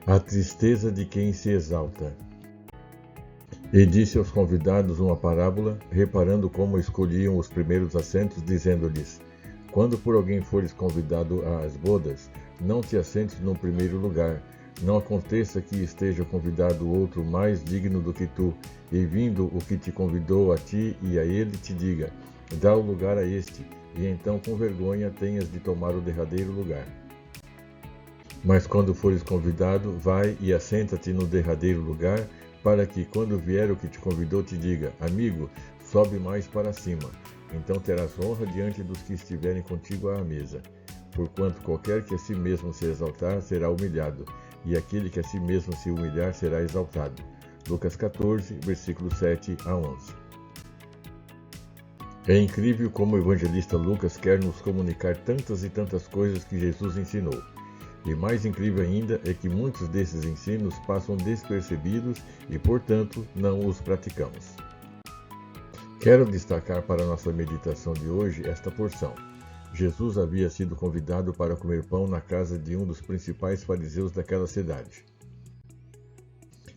A tristeza de quem se exalta. E disse aos convidados uma parábola, reparando como escolhiam os primeiros assentos, dizendo-lhes: Quando por alguém fores convidado às bodas, não te assentes no primeiro lugar. Não aconteça que esteja convidado outro mais digno do que tu, e vindo o que te convidou a ti e a ele te diga: Dá o lugar a este, e então com vergonha tenhas de tomar o derradeiro lugar. Mas quando fores convidado, vai e assenta-te no derradeiro lugar, para que, quando vier o que te convidou, te diga: Amigo, sobe mais para cima. Então terás honra diante dos que estiverem contigo à mesa. Porquanto qualquer que a si mesmo se exaltar, será humilhado, e aquele que a si mesmo se humilhar, será exaltado. Lucas 14, versículos 7 a 11. É incrível como o evangelista Lucas quer nos comunicar tantas e tantas coisas que Jesus ensinou. E mais incrível ainda é que muitos desses ensinos passam despercebidos e, portanto, não os praticamos. Quero destacar para a nossa meditação de hoje esta porção. Jesus havia sido convidado para comer pão na casa de um dos principais fariseus daquela cidade.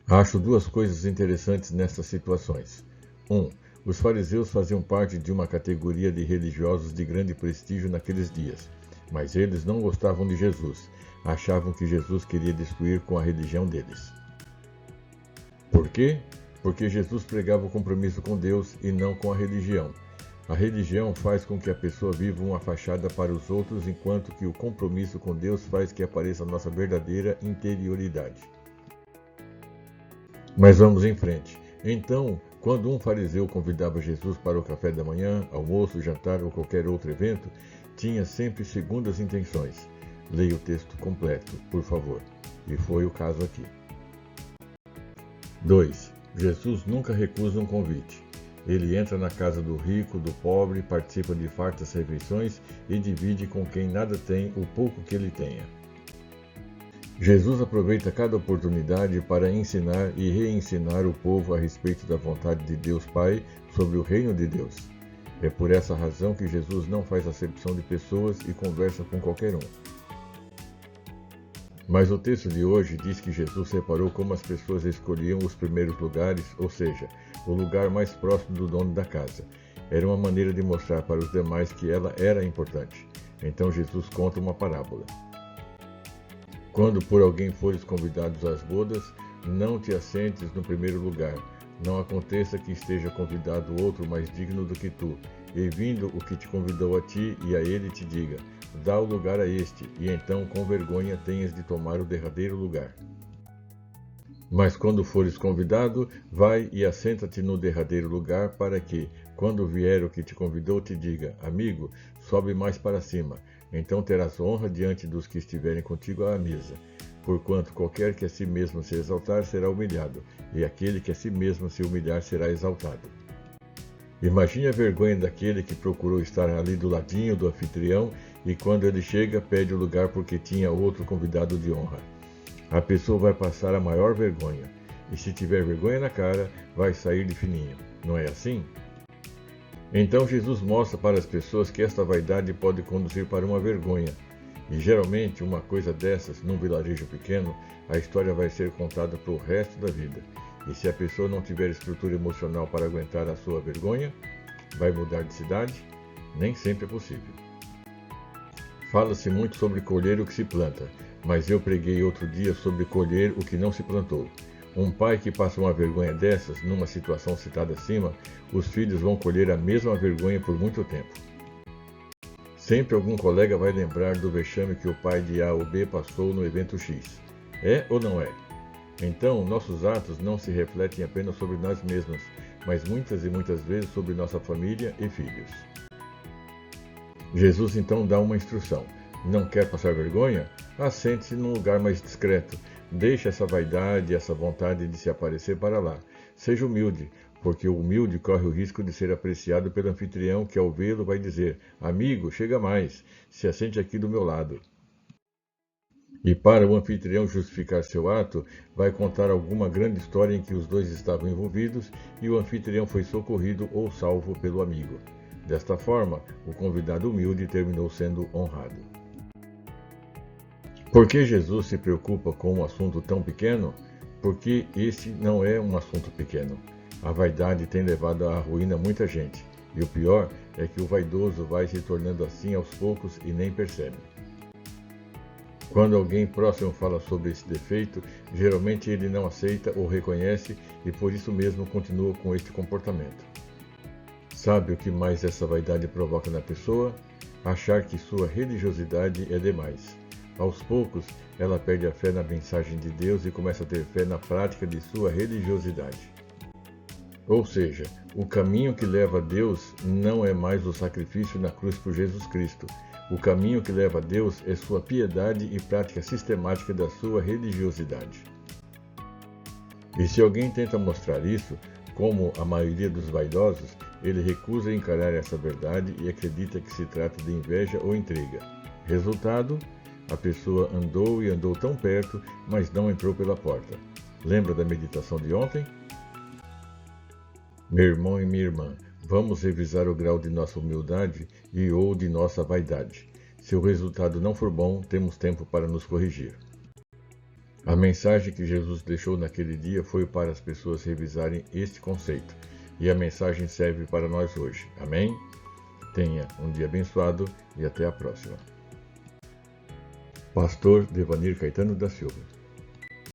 Acho duas coisas interessantes nestas situações. 1. Os fariseus faziam parte de uma categoria de religiosos de grande prestígio naqueles dias, mas eles não gostavam de Jesus. Achavam que Jesus queria destruir com a religião deles. Por quê? Porque Jesus pregava o compromisso com Deus e não com a religião. A religião faz com que a pessoa viva uma fachada para os outros, enquanto que o compromisso com Deus faz que apareça a nossa verdadeira interioridade. Mas vamos em frente. Então, quando um fariseu convidava Jesus para o café da manhã, almoço, jantar ou qualquer outro evento, tinha sempre segundas intenções. Leia o texto completo, por favor. E foi o caso aqui. 2. Jesus nunca recusa um convite. Ele entra na casa do rico, do pobre, participa de fartas refeições e divide com quem nada tem o pouco que ele tenha. Jesus aproveita cada oportunidade para ensinar e reensinar o povo a respeito da vontade de Deus Pai sobre o reino de Deus. É por essa razão que Jesus não faz acepção de pessoas e conversa com qualquer um. Mas o texto de hoje diz que Jesus separou como as pessoas escolhiam os primeiros lugares, ou seja, o lugar mais próximo do dono da casa. Era uma maneira de mostrar para os demais que ela era importante. Então Jesus conta uma parábola. Quando por alguém fores convidados às bodas, não te assentes no primeiro lugar. Não aconteça que esteja convidado outro mais digno do que tu, e vindo o que te convidou a ti e a ele te diga: Dá o lugar a este, e então com vergonha tenhas de tomar o derradeiro lugar. Mas quando fores convidado, vai e assenta-te no derradeiro lugar, para que, quando vier o que te convidou, te diga: Amigo, sobe mais para cima. Então terás honra diante dos que estiverem contigo à mesa. Porquanto qualquer que a si mesmo se exaltar será humilhado, e aquele que a si mesmo se humilhar será exaltado. Imagine a vergonha daquele que procurou estar ali do ladinho do anfitrião e quando ele chega pede o lugar porque tinha outro convidado de honra. A pessoa vai passar a maior vergonha, e se tiver vergonha na cara, vai sair de fininho. Não é assim? Então Jesus mostra para as pessoas que esta vaidade pode conduzir para uma vergonha. E geralmente, uma coisa dessas, num vilarejo pequeno, a história vai ser contada para o resto da vida. E se a pessoa não tiver estrutura emocional para aguentar a sua vergonha, vai mudar de cidade? Nem sempre é possível. Fala-se muito sobre colher o que se planta, mas eu preguei outro dia sobre colher o que não se plantou. Um pai que passa uma vergonha dessas, numa situação citada acima, os filhos vão colher a mesma vergonha por muito tempo. Sempre algum colega vai lembrar do vexame que o pai de A ou B passou no evento X. É ou não é? Então, nossos atos não se refletem apenas sobre nós mesmos, mas muitas e muitas vezes sobre nossa família e filhos. Jesus então dá uma instrução. Não quer passar vergonha? Assente-se num lugar mais discreto. Deixe essa vaidade e essa vontade de se aparecer para lá. Seja humilde, porque o humilde corre o risco de ser apreciado pelo anfitrião que ao vê-lo vai dizer: Amigo, chega mais, se assente aqui do meu lado. E para o anfitrião justificar seu ato, vai contar alguma grande história em que os dois estavam envolvidos e o anfitrião foi socorrido ou salvo pelo amigo. Desta forma, o convidado humilde terminou sendo honrado. Por que Jesus se preocupa com um assunto tão pequeno? Porque este não é um assunto pequeno. A vaidade tem levado à ruína muita gente, e o pior é que o vaidoso vai se tornando assim aos poucos e nem percebe. Quando alguém próximo fala sobre esse defeito, geralmente ele não aceita ou reconhece e por isso mesmo continua com este comportamento. Sabe o que mais essa vaidade provoca na pessoa? Achar que sua religiosidade é demais. Aos poucos, ela perde a fé na mensagem de Deus e começa a ter fé na prática de sua religiosidade. Ou seja, o caminho que leva a Deus não é mais o sacrifício na cruz por Jesus Cristo. O caminho que leva a Deus é sua piedade e prática sistemática da sua religiosidade. E se alguém tenta mostrar isso, como a maioria dos vaidosos, ele recusa encarar essa verdade e acredita que se trata de inveja ou intriga. Resultado? A pessoa andou e andou tão perto, mas não entrou pela porta. Lembra da meditação de ontem? Meu irmão e minha irmã, vamos revisar o grau de nossa humildade e ou de nossa vaidade. Se o resultado não for bom, temos tempo para nos corrigir. A mensagem que Jesus deixou naquele dia foi para as pessoas revisarem este conceito, e a mensagem serve para nós hoje. Amém? Tenha um dia abençoado e até a próxima. Pastor Devanir Caetano da Silva.